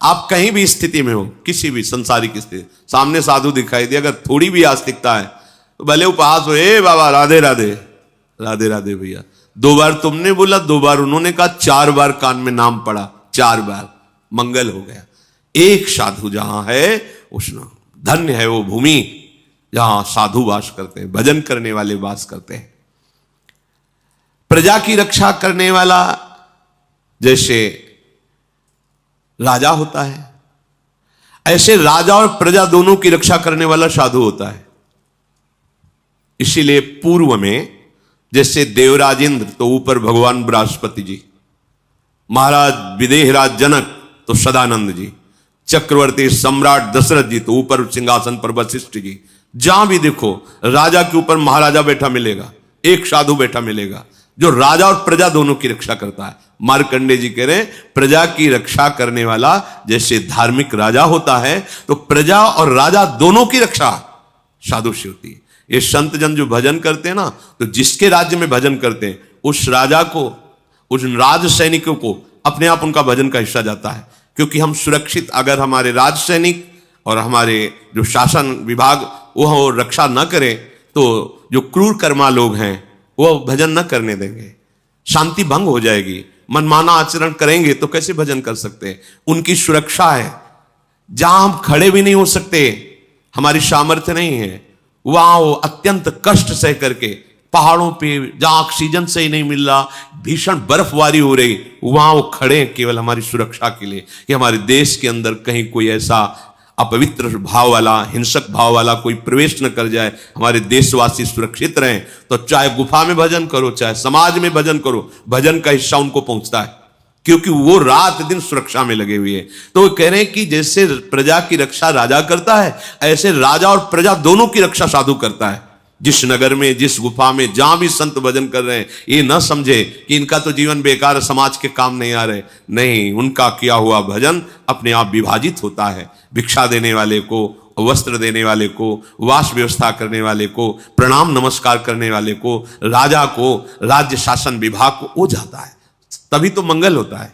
आप कहीं भी स्थिति में हो, किसी भी संसारिक स्थिति, सामने साधु दिखाई दे, अगर थोड़ी भी आस्तिकता है तो भले उपहास हो, ए बाबा राधे राधे, राधे राधे भैया। 2 बार तुमने बोला, 2 बार उन्होंने कहा, 4 बार कान में नाम पड़ा, 4 बार मंगल हो गया। एक साधु जहां है उष्ण, धन्य है वो भूमि जहां साधु वास करते हैं, भजन करने वाले वास करते हैं। प्रजा की रक्षा करने वाला जैसे राजा होता है, ऐसे राजा और प्रजा दोनों की रक्षा करने वाला साधु होता है। इसीलिए पूर्व में जैसे देवराज इंद्र तो ऊपर भगवान बृहस्पति जी, महाराज विदेहराज जनक तो सदानंद जी, चक्रवर्ती सम्राट दशरथ जी तो ऊपर सिंहासन पर वशिष्ठ जी। जहां भी देखो राजा के ऊपर महाराजा बैठा मिलेगा, एक साधु बैठा मिलेगा जो राजा और प्रजा दोनों की रक्षा करता है। मार्कंडे जी कह रहे हैं प्रजा की रक्षा करने वाला जैसे धार्मिक राजा होता है, तो प्रजा और राजा दोनों की रक्षा साधु से होती है। ये संत जन जो भजन करते हैं ना, तो जिसके राज्य में भजन करते हैं उस राजा को, उस राज सैनिकों को अपने आप उनका भजन का हिस्सा जाता है। क्योंकि हम सुरक्षित, अगर हमारे राज सैनिक और हमारे जो शासन विभाग वो रक्षा न करें तो जो क्रूर कर्मा लोग हैं वो भजन न करने देंगे, शांति भंग हो जाएगी। मनमाना आचरण करेंगे तो कैसे भजन कर सकते हैं? उनकी सुरक्षा है। जहां हम खड़े भी नहीं हो सकते, हमारी सामर्थ्य नहीं है, वहां वो अत्यंत कष्ट सह करके पहाड़ों पे जहां ऑक्सीजन सही नहीं मिल रहा, भीषण बर्फबारी हो रही, वहां वो खड़े हैं केवल हमारी सुरक्षा के लिए कि हमारे देश के अंदर कहीं कोई ऐसा अपवित्र भाव वाला, हिंसक भाव वाला कोई प्रवेश न कर जाए, हमारे देशवासी सुरक्षित रहें। तो चाहे गुफा में भजन करो, चाहे समाज में भजन करो, भजन का हिस्सा उनको पहुंचता है, क्योंकि वो रात दिन सुरक्षा में लगे हुए हैं। तो वो कह रहे हैं कि जैसे प्रजा की रक्षा राजा करता है, ऐसे राजा और प्रजा दोनों की रक्षा साधु करता है। जिस नगर में, जिस गुफा में, जहां भी संत भजन कर रहे हैं, ये न समझे कि इनका तो जीवन बेकार है, समाज के काम नहीं आ रहे। नहीं, उनका किया हुआ भजन अपने आप विभाजित होता है। भिक्षा देने वाले को, वस्त्र देने वाले को, वास व्यवस्था करने वाले को, प्रणाम नमस्कार करने वाले को, राजा को, राज्य शासन विभाग को वो जाता है, तभी तो मंगल होता है।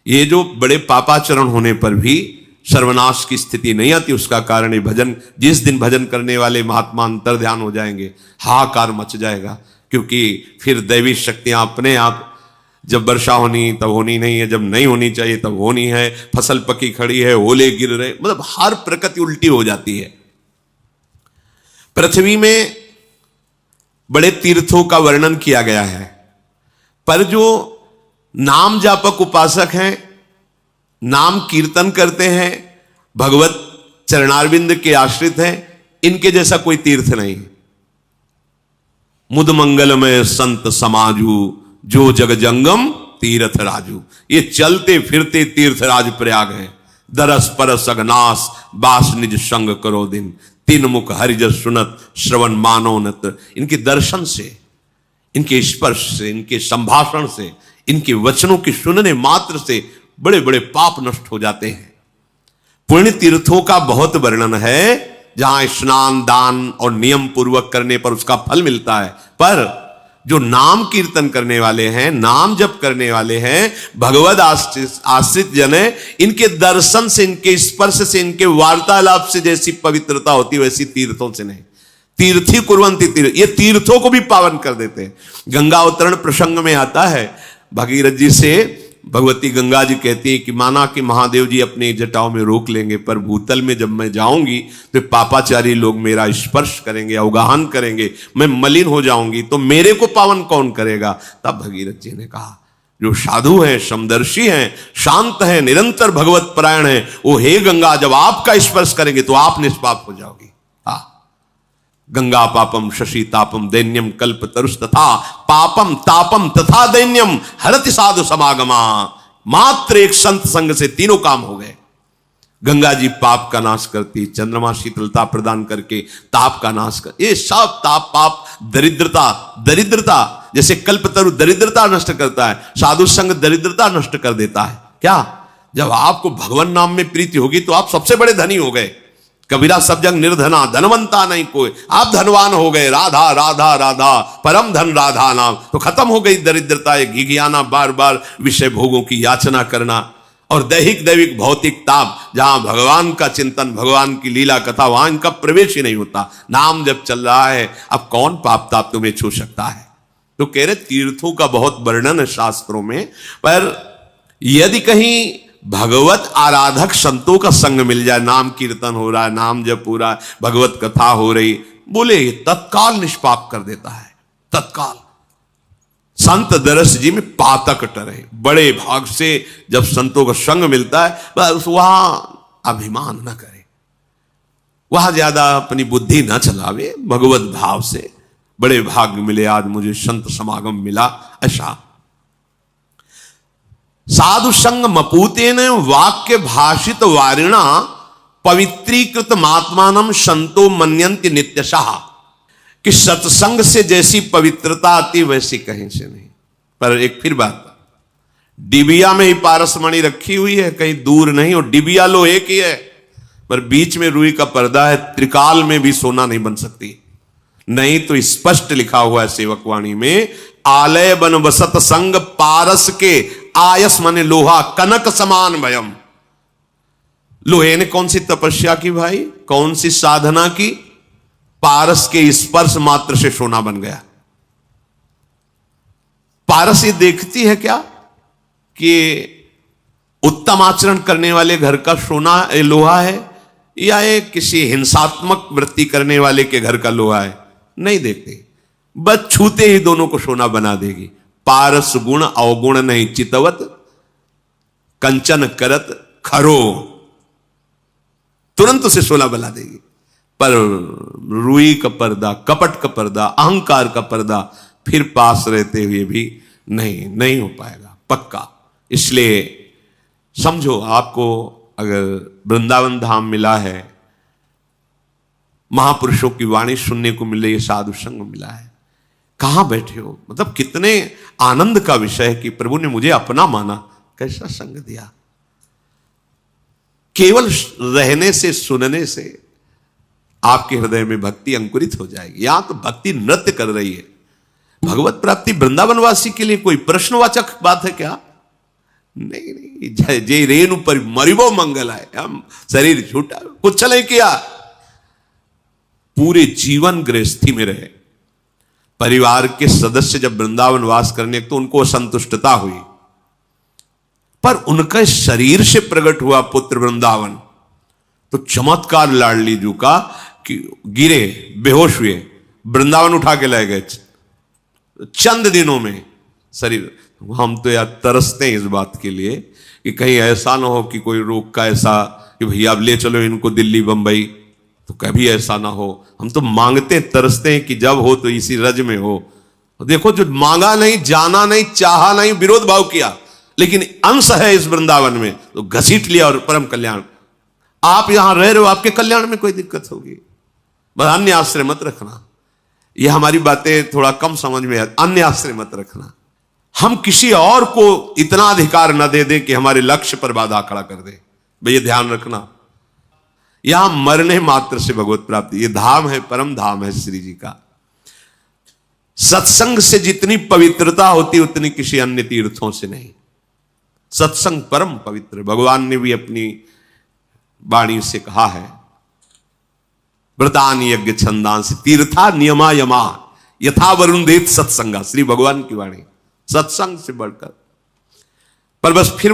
ये जो बड़े पापाचरण होने पर भी सर्वनाश की स्थिति नहीं आती, उसका कारण ये भजन, जिस दिन भजन करने वाले महात्मा अंतर ध्यान हो जाएंगे, हाहाकार मच जाएगा। क्योंकि फिर दैवी शक्तियां अपने आप, जब वर्षा होनी तब होनी नहीं है, जब नहीं होनी चाहिए तब होनी है, फसल पकी खड़ी है, ओले गिर रहे, मतलब हर प्रकृति उल्टी हो जाती है। पृथ्वी में बड़े तीर्थों का वर्णन किया गया है, पर जो नाम जापक उपासक हैं, नाम कीर्तन करते हैं, भगवत चरणारविंद के आश्रित हैं, इनके जैसा कोई तीर्थ नहीं। मुद मंगलमय संत समाजू, जो जग जंगम तीर्थ राजू। ये चलते फिरते तीर्थराज प्रयाग हैं। दरस परस अगनास, बास निज संग करो दिन, तीन मुख हरिजस सुनत, श्रवण मानो नत। इनके दर्शन से, इनके स्पर्श से, इनके संभाषण से, इनके वचनों के सुनने मात्र से बड़े बड़े पाप नष्ट हो जाते हैं। पुण्य तीर्थों का बहुत वर्णन है, जहां स्नान दान और नियम पूर्वक करने पर उसका फल मिलता है। पर जो नाम कीर्तन करने वाले हैं, नाम जप करने वाले हैं, भगवद आश्रित जन है, इनके दर्शन से, इनके स्पर्श से, इनके वार्तालाप से जैसी पवित्रता होती है वैसी तीर्थों से नहीं। तीर्थी कुर्वन्ति तीर्थ, ये तीर्थों को भी पावन कर देते हैं। गंगा अवतरण प्रसंग में आता है, भगीरथ जी से भगवती गंगा जी कहती है कि माना कि महादेव जी अपने जटाओं में रोक लेंगे, पर भूतल में जब मैं जाऊंगी तो पापाचारी लोग मेरा स्पर्श करेंगे, अवगाहन करेंगे, मैं मलिन हो जाऊंगी, तो मेरे को पावन कौन करेगा? तब भगीरथ जी ने कहा, जो साधु हैं, समदर्शी हैं, शांत हैं, निरंतर भगवत परायण हैं, वो हे गंगा जब आपका स्पर्श करेंगे तो आप निष्पाप हो जाओगी। गंगा पापम शशि तापम दैन्यम कल्प तरुष तथा पापम तापम तथा दैन्यम हरति साधु समागमा। मात्र एक संत संग से तीनों काम हो गए। गंगा जी पाप का नाश करती, चंद्रमा शीतलता प्रदान करके ताप का नाश कर, ये सब ताप पाप दरिद्रता, दरिद्रता जैसे कल्पतरु दरिद्रता नष्ट करता है, साधु संग दरिद्रता नष्ट कर देता है। क्या? जब आपको भगवान नाम में प्रीति होगी तो आप सबसे बड़े धनी हो गए। कबीरा सब जग निर्धना, धनवंता नहीं कोई, आप धनवान हो गए। राधा राधा राधा, परम धन राधा नाम, तो खत्म हो गई दरिद्रता, घिघियाना, बार बार विषय भोगों की याचना करना। और दैहिक दैविक भौतिक ताप, जहां भगवान का चिंतन, भगवान की लीला कथा, वहां इनका प्रवेश ही नहीं होता। नाम जब चल रहा है, अब कौन पाप ताप तुम्हें छू सकता है? तो कह रहे तीर्थों का बहुत वर्णन है शास्त्रों में, पर यदि कहीं भगवत आराधक संतों का संग मिल जाए, नाम कीर्तन हो रहा है, नाम जप हो रहा है, भगवत कथा हो रही, बोले तत्काल निष्पाप कर देता है, तत्काल। संत दरस जी में पातक टरे, बड़े भाग से जब संतों का संग मिलता है, बस वहां अभिमान न करे, वहां ज्यादा अपनी बुद्धि न चलावे, भगवत भाव से बड़े भाग मिले, आज मुझे संत समागम मिला, ऐसा। साधु संग मपूतेन वाक्य भाषित वारिणा पवित्रीकृत मात्मानम संतो मन्यन्ति नित्यशः, कि सत्संग से जैसी पवित्रता आती वैसी कहीं से नहीं। पर एक फिर बात, डिबिया में ही पारसमणि रखी हुई है, कहीं दूर नहीं, और डिबिया लोहे की है, पर बीच में रुई का पर्दा है, त्रिकाल में भी सोना नहीं बन सकती। नहीं तो स्पष्ट लिखा हुआ है सेवकवाणी में, आलय बन वसत संग पारस के आयस माने लोहा कनक समान भयम। लोहे ने कौन सी तपस्या की भाई, कौन सी साधना की, पारस के स्पर्श मात्र से सोना बन गया। पारस ये देखती है क्या कि उत्तम आचरण करने वाले घर का सोना लोहा है, या ये किसी हिंसात्मक वृत्ति करने वाले के घर का लोहा है? नहीं देखते, बस छूते ही दोनों को सोना बना देगी। पारस गुण अवगुण नहीं चितवत, कंचन करत खरो, तुरंत उसे सोना बना देगी। पर रुई का पर्दा, कपट का पर्दा, अहंकार का पर्दा फिर पास रहते हुए भी नहीं हो पाएगा, पक्का। इसलिए समझो, आपको अगर वृंदावन धाम मिला है, महापुरुषों की वाणी सुनने को मिल रही है, साधु संग मिला है, कहां बैठे हो? मतलब कितने आनंद का विषय है कि प्रभु ने मुझे अपना माना, कैसा संग दिया। केवल रहने से, सुनने से आपके हृदय में भक्ति अंकुरित हो जाएगी। यहां तो भक्ति नृत्य कर रही है। भगवत प्राप्ति वृंदावनवासी के लिए कोई प्रश्नवाचक बात है क्या? नहीं, जय रेणु पर मरिबो मंगल है, हम शरीर छूटा, कुछ नहीं किया, पूरे जीवन गृहस्थी में रहे। परिवार के सदस्य जब वृंदावन वास करने, तो उनको असंतुष्टता हुई, पर उनका शरीर से प्रकट हुआ पुत्र वृंदावन। तो चमत्कार लाडली जू का कि गिरे, बेहोश हुए, वृंदावन उठा के लाए गए चंद दिनों में शरीर। हम तो यार तरसते हैं इस बात के लिए कि कहीं ऐसा ना हो कि कोई रोग का ऐसा कि भैया अब ले चलो इनको दिल्ली बंबई, तो कभी ऐसा ना हो। हम तो मांगते तरसते हैं कि जब हो तो इसी रज में हो। देखो, जो मांगा नहीं, जाना नहीं, चाहा नहीं, विरोध भाव किया, लेकिन अंश है इस वृंदावन में, तो घसीट लिया और परम कल्याण। आप यहां रह रहे हो, आपके कल्याण में कोई दिक्कत होगी, बस अन्य आश्रय मत रखना। यह हमारी बातें थोड़ा कम समझ में है, अन्य आश्रय मत रखना। हम किसी और को इतना अधिकार न दे दें कि हमारे लक्ष्य पर बाधा खड़ा कर दे, भैया ध्यान रखना। यहां मरने मात्र से भगवत प्राप्ति, ये धाम है, परम धाम है श्री जी का। सत्संग से जितनी पवित्रता होती उतनी किसी अन्य तीर्थों से नहीं। सत्संग परम पवित्र, भगवान ने भी अपनी वाणी से कहा है, व्रतान यज्ञ छंदांस तीर्था नियमा यमा यथा वरुण देत सत्संगा, श्री भगवान की वाणी, सत्संग से बढ़कर। पर बस फिर वही